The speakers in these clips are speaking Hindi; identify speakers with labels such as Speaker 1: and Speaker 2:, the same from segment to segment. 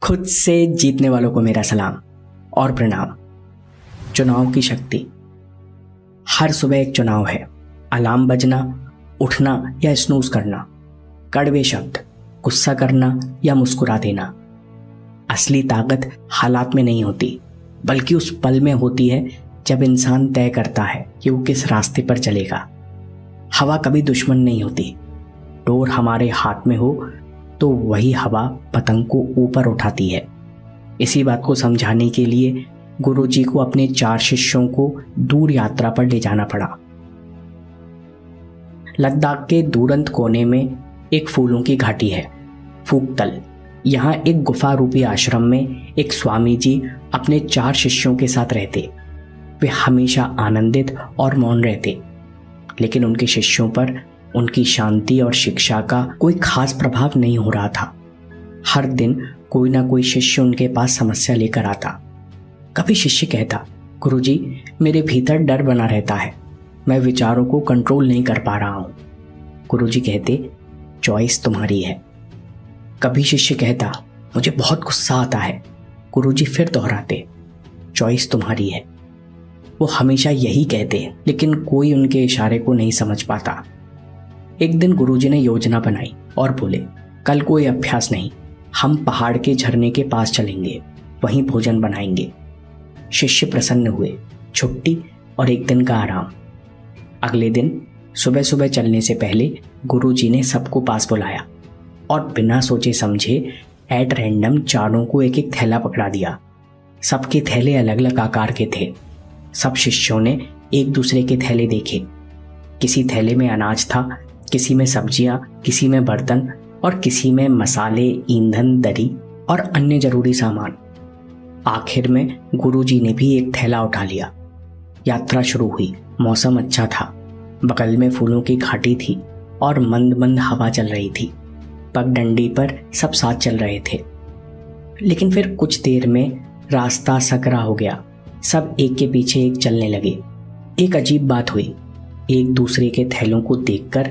Speaker 1: खुद से जीतने वालों को मेरा सलाम और प्रणाम। चुनाव की शक्ति। हर सुबह एक चुनाव है। अलार्म बजना, उठना या स्नूज करना, कड़वे शब्द, गुस्सा करना या मुस्कुरा देना। असली ताकत हालात में नहीं होती, बल्कि उस पल में होती है जब इंसान तय करता है कि वो किस रास्ते पर चलेगा। हवा कभी दुश्मन नहीं होती। डोर हमारे हाथ में हो तो वही हवा पतंग को ऊपर उठाती है। इसी बात को समझाने के लिए गुरुजी को अपने 4 शिष्यों को दूर यात्रा पर ले जाना पड़ा। लद्दाख के दूरंत कोने में एक फूलों की घाटी है, फूकतल। यहाँ एक गुफा रूपी आश्रम में एक स्वामी जी अपने 4 शिष्यों के साथ रहते। वे हमेशा आनंदित और मौन रहते, लेकिन उनके शिष्यों पर उनकी शांति और शिक्षा का कोई खास प्रभाव नहीं हो रहा था। हर दिन कोई ना कोई शिष्य उनके पास समस्या लेकर आता। कभी शिष्य कहता, गुरुजी, मेरे भीतर डर बना रहता है, मैं विचारों को कंट्रोल नहीं कर पा रहा हूँ। गुरुजी कहते, चॉइस तुम्हारी है। कभी शिष्य कहता, मुझे बहुत गुस्सा आता है। गुरुजी फिर दोहराते, चॉइस तुम्हारी है। वो हमेशा यही कहते, लेकिन कोई उनके इशारे को नहीं समझ पाता। एक दिन गुरुजी ने योजना बनाई और बोले, कल कोई अभ्यास नहीं, हम पहाड़ के झरने के पास चलेंगे, वहीं भोजन बनाएंगे। शिष्य प्रसन्न हुए। छुट्टी और एक दिन का आराम। अगले दिन सुबह सुबह चलने से पहले गुरुजी ने सबको पास बुलाया और बिना सोचे समझे एट रैंडम चारों को एक एक थैला पकड़ा दिया। सबके थैले अलग अलग आकार के थे। सब शिष्यों ने एक दूसरे के थैले देखे। किसी थैले में अनाज था, किसी में सब्जियां, किसी में बर्तन और किसी में मसाले, ईंधन, दरी और अन्य जरूरी सामान। आखिर में गुरुजी ने भी एक थैला उठा लिया। यात्रा शुरू हुई। मौसम अच्छा था, बगल में फूलों की घाटी थी और मंद मंद हवा चल रही थी। पगडंडी पर सब साथ चल रहे थे। लेकिन फिर कुछ देर में रास्ता सकरा हो गया। सब एक के पीछे एक चलने लगे। एक अजीब बात हुई। एक दूसरे के थैलों को देखकर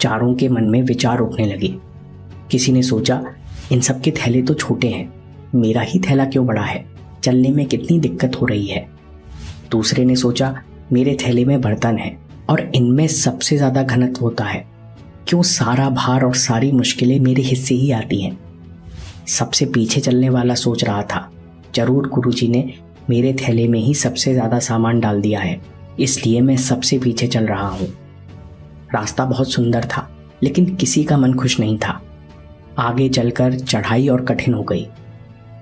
Speaker 1: चारों के मन में विचार उठने लगे। किसी ने सोचा, इन सब के थैले तो छोटे हैं, मेरा ही थैला क्यों बड़ा है, चलने में कितनी दिक्कत हो रही है। दूसरे ने सोचा, मेरे थैले में बर्तन है और इनमें सबसे ज्यादा घनत्व होता है, क्यों सारा भार और सारी मुश्किलें मेरे हिस्से ही आती हैं। सबसे पीछे चलने वाला सोच रहा था, जरूर गुरुजी ने मेरे थैले में ही सबसे ज्यादा सामान डाल दिया है, इसलिए मैं सबसे पीछे चल रहा हूँ। रास्ता बहुत सुंदर था, लेकिन किसी का मन खुश नहीं था। आगे चलकर चढ़ाई और कठिन हो गई।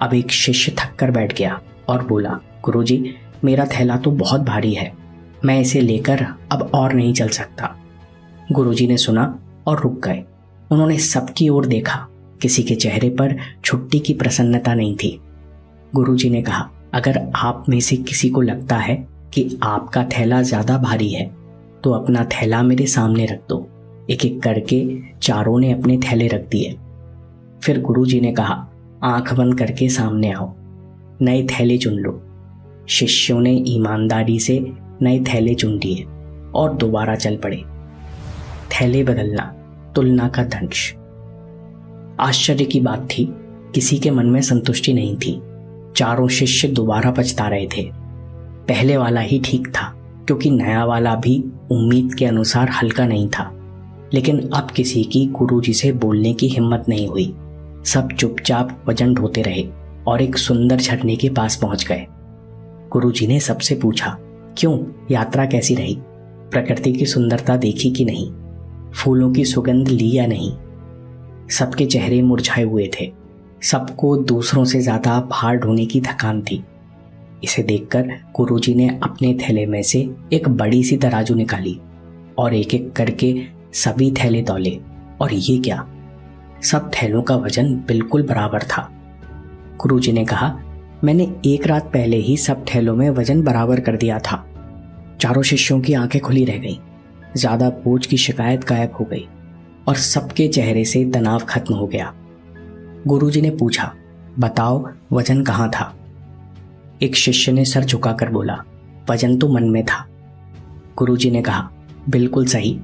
Speaker 1: अब एक शिष्य थक कर बैठ गया और बोला, गुरुजी, मेरा थैला तो बहुत भारी है, मैं इसे लेकर अब और नहीं चल सकता। गुरुजी ने सुना और रुक गए। उन्होंने सबकी ओर देखा। किसी के चेहरे पर छुट्टी की प्रसन्नता नहीं थी। गुरुजी ने कहा, अगर आप में से किसी को लगता है कि आपका थैला ज्यादा भारी है तो अपना थैला मेरे सामने रख दो। एक एक करके चारों ने अपने थैले रख दिए। फिर गुरुजी ने कहा, आंख बंद करके सामने आओ, नए थैले चुन लो। शिष्यों ने ईमानदारी से नए थैले चुन लिए और दोबारा चल पड़े। थैले बदलना, तुलना का दंश। आश्चर्य की बात थी, किसी के मन में संतुष्टि नहीं थी। चारों शिष्य दोबारा पछता रहे थे। पहले वाला ही ठीक था, क्योंकि नया वाला भी उम्मीद के अनुसार हल्का नहीं था। लेकिन अब किसी की गुरुजी से बोलने की हिम्मत नहीं हुई। सब चुपचाप वजन ढोते रहे और एक सुंदर झरने के पास पहुंच गए। गुरुजी ने सबसे पूछा, क्यों, यात्रा कैसी रही? प्रकृति की सुंदरता देखी कि नहीं? फूलों की सुगंध ली या नहीं? सबके चेहरे मुरझाए हुए थे। सबको दूसरों से ज्यादा भार ढोने की थकान थी। इसे देखकर गुरुजी ने अपने थैले में से एक बड़ी सी तराजू निकाली और एक एक करके सभी थैले तौले। और ये क्या, सब थैलों का वजन बिल्कुल बराबर था। गुरुजी ने कहा, मैंने एक रात पहले ही सब थैलों में वजन बराबर कर दिया था। चारों शिष्यों की आंखें खुली रह गईं। ज्यादा बोझ की शिकायत गायब हो गई और सबके चेहरे से तनाव खत्म हो गया। गुरुजी ने पूछा, बताओ, वजन कहाँ था? एक शिष्य ने सर झुकाकर बोला, वजन तो मन में था। गुरुजी ने कहा, बिल्कुल सही,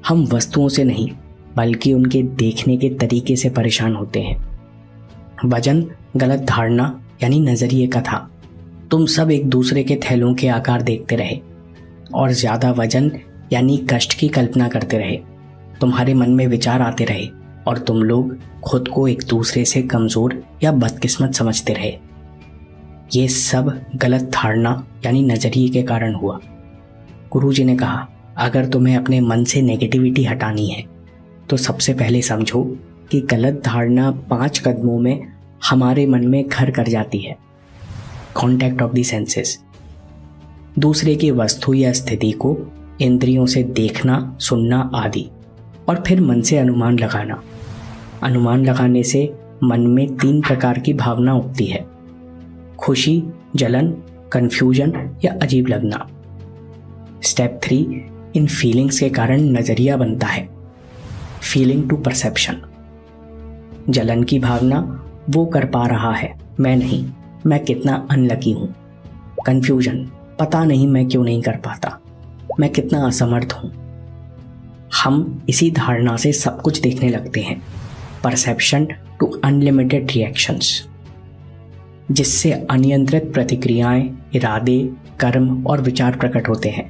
Speaker 1: हम वस्तुओं से नहीं बल्कि उनके देखने के तरीके से परेशान होते हैं। वजन गलत धारणा यानी नजरिए का था। तुम सब एक दूसरे के थैलों के आकार देखते रहे और ज्यादा वजन यानी कष्ट की कल्पना करते रहे। तुम्हारे मन में विचार आते रहे और तुम लोग खुद को एक दूसरे से कमजोर या बदकिस्मत समझते रहे। ये सब गलत धारणा यानी नजरिए के कारण हुआ। गुरुजी ने कहा, अगर तुम्हें अपने मन से नेगेटिविटी हटानी है तो सबसे पहले समझो कि गलत धारणा 5 कदमों में हमारे मन में घर कर जाती है। कॉन्टैक्ट ऑफ द सेंसेस, दूसरे की वस्तु या स्थिति को इंद्रियों से देखना, सुनना आदि, और फिर मन से अनुमान लगाना। अनुमान लगाने से मन में 3 प्रकार की भावना उठती है, खुशी, जलन, कंफ्यूजन या अजीब लगना। स्टेप 3, इन फीलिंग्स के कारण नजरिया बनता है, फीलिंग टू परसेप्शन। जलन की भावना, वो कर पा रहा है, मैं नहीं, मैं कितना अनलकी हूं। कंफ्यूजन, पता नहीं मैं क्यों नहीं कर पाता, मैं कितना असमर्थ हूं। हम इसी धारणा से सब कुछ देखने लगते हैं। परसेप्शन टू अनलिमिटेड रिएक्शंस, जिससे अनियंत्रित प्रतिक्रियाएं, इरादे, कर्म और विचार प्रकट होते हैं।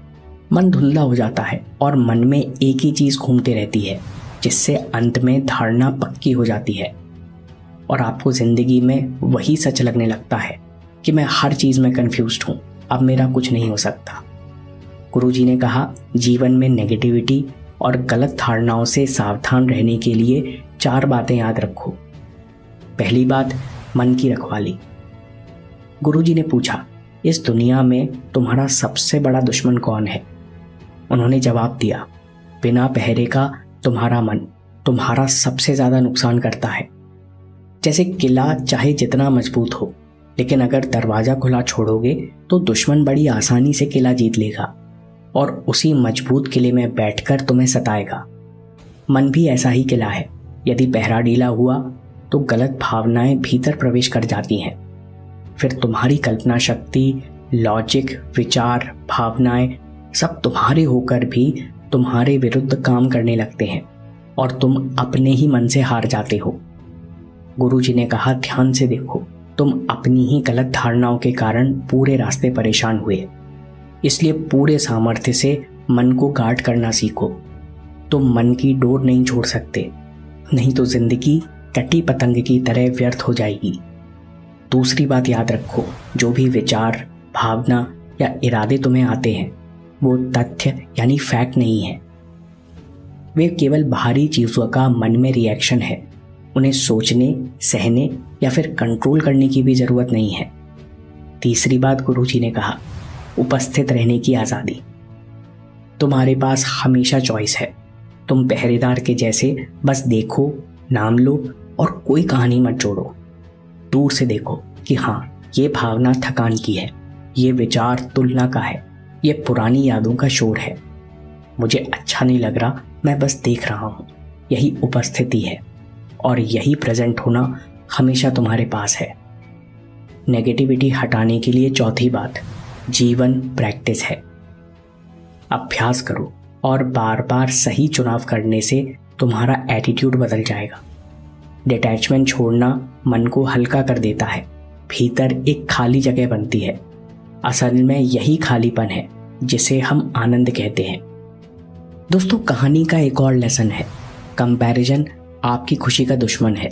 Speaker 1: मन धुंधला हो जाता है और मन में एक ही चीज घूमती रहती है, जिससे अंत में धारणा पक्की हो जाती है और आपको जिंदगी में वही सच लगने लगता है कि मैं हर चीज में कंफ्यूज्ड हूं, अब मेरा कुछ नहीं हो सकता। गुरुजी ने कहा, जीवन में नेगेटिविटी और गलत धारणाओं से सावधान रहने के लिए 4 बातें याद रखो। पहली बात, मन की रखवाली। गुरुजी ने पूछा, इस दुनिया में तुम्हारा सबसे बड़ा दुश्मन कौन है? उन्होंने जवाब दिया, बिना पहरे का तुम्हारा मन तुम्हारा सबसे ज्यादा नुकसान करता है। जैसे किला चाहे जितना मजबूत हो, लेकिन अगर दरवाजा खुला छोड़ोगे तो दुश्मन बड़ी आसानी से किला जीत लेगा और उसी मजबूत किले में बैठकर तुम्हें सताएगा। मन भी ऐसा ही किला है। यदि पहरा ढीला हुआ तो गलत भावनाएं भीतर प्रवेश कर जाती हैं। फिर तुम्हारी कल्पना शक्ति, लॉजिक, विचार, भावनाएं सब तुम्हारे होकर भी तुम्हारे विरुद्ध काम करने लगते हैं और तुम अपने ही मन से हार जाते हो। गुरुजी ने कहा, ध्यान से देखो, तुम अपनी ही गलत धारणाओं के कारण पूरे रास्ते परेशान हुए। इसलिए पूरे सामर्थ्य से मन को गार्ड करना सीखो। तुम मन की डोर नहीं छोड़ सकते, नहीं तो जिंदगी कटी पतंग की तरह व्यर्थ हो जाएगी। दूसरी बात याद रखो, जो भी विचार, भावना या इरादे तुम्हें आते हैं वो तथ्य यानी फैक्ट नहीं है। वे केवल बाहरी चीजों का मन में रिएक्शन है। उन्हें सोचने, सहने या फिर कंट्रोल करने की भी जरूरत नहीं है। तीसरी बात गुरुजी ने कहा, उपस्थित रहने की आज़ादी। तुम्हारे पास हमेशा चॉइस है। तुम पहरेदार के जैसे बस देखो, नाम लो और कोई कहानी मत जोड़ो। दूर से देखो कि हाँ, ये भावना थकान की है, ये विचार तुलना का है, ये पुरानी यादों का शोर है। मुझे अच्छा नहीं लग रहा, मैं बस देख रहा हूँ। यही उपस्थिति है और यही प्रेजेंट होना हमेशा तुम्हारे पास है। नेगेटिविटी हटाने के लिए चौथी बात, जीवन प्रैक्टिस है। अभ्यास करो और बार बार सही चुनाव करने से तुम्हारा एटीट्यूड बदल जाएगा। डिटैचमेंट छोड़ना मन को हल्का कर देता है, भीतर एक खाली जगह बनती है। असल में यही खालीपन है जिसे हम आनंद कहते हैं। दोस्तों, कहानी का एक और लेसन है, कंपैरिजन आपकी खुशी का दुश्मन है।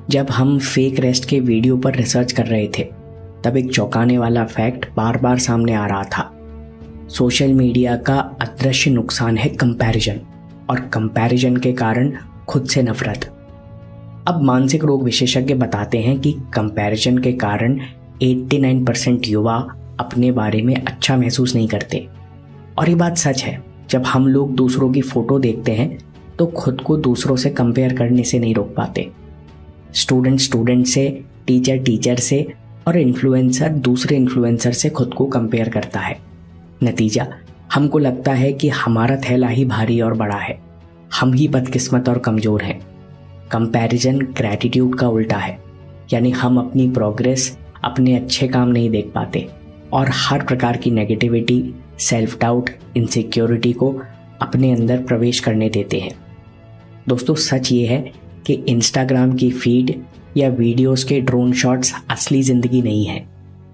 Speaker 1: जब हम फेक रेस्ट के वीडियो पर रिसर्च कर रहे थे तब एक चौंकाने वाला फैक्ट बार बार सामने आ रहा था। सोशल मीडिया का अदृश्य नुकसान है कंपैरिजन, और कंपैरिजन के कारण खुद से नफरत। अब मानसिक रोग विशेषज्ञ बताते हैं कि कंपैरिजन के कारण 89% युवा अपने बारे में अच्छा महसूस नहीं करते। और ये बात सच है। जब हम लोग दूसरों की फोटो देखते हैं तो खुद को दूसरों से कंपेयर करने से नहीं रोक पाते। स्टूडेंट से, टीचर से और इन्फ्लुएंसर दूसरे इन्फ्लुएंसर से खुद को कंपेयर करता है। नतीजा, हमको लगता है कि हमारा थैला ही भारी और बड़ा है, हम ही बदकिस्मत और कमज़ोर हैं। कंपैरिजन ग्रैटिट्यूड का उल्टा है, यानी हम अपनी प्रोग्रेस, अपने अच्छे काम नहीं देख पाते और हर प्रकार की नेगेटिविटी, सेल्फ डाउट, इनसिक्योरिटी को अपने अंदर प्रवेश करने देते हैं। दोस्तों, सच ये है कि इंस्टाग्राम की फीड या वीडियोस के ड्रोन शॉट्स असली ज़िंदगी नहीं है।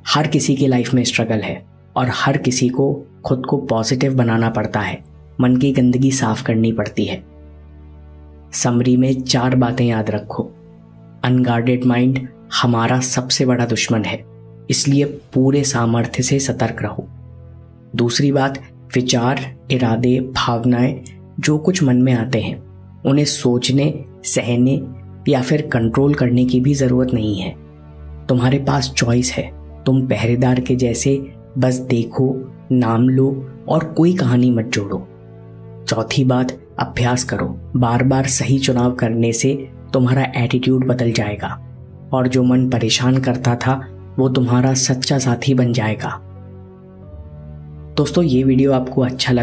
Speaker 1: हर किसी की लाइफ में स्ट्रगल है और हर किसी को खुद को पॉजिटिव बनाना पड़ता है, मन की गंदगी साफ करनी पड़ती है। समरी में 4 बातें याद रखो। अनगार्डेड माइंड हमारा सबसे बड़ा दुश्मन है, इसलिए पूरे सामर्थ्य से सतर्क रहो। दूसरी बात, विचार, इरादे, भावनाएं जो कुछ मन में आते हैं उन्हें सोचने, सहने या फिर कंट्रोल करने की भी ज़रूरत नहीं है। तुम्हारे पास चॉइस है। तुम पहरेदार के जैसे बस देखो, नाम लो और कोई कहानी मत जोड़ो। चौथी बात, अभ्यास करो। बार बार सही चुनाव करने से तुम्हारा एटीट्यूड बदल जाएगा और जो मन परेशान करता था वो तुम्हारा सच्चा साथी बन जाएगा। दोस्तों, ये वीडियो आपको अच्छा लगा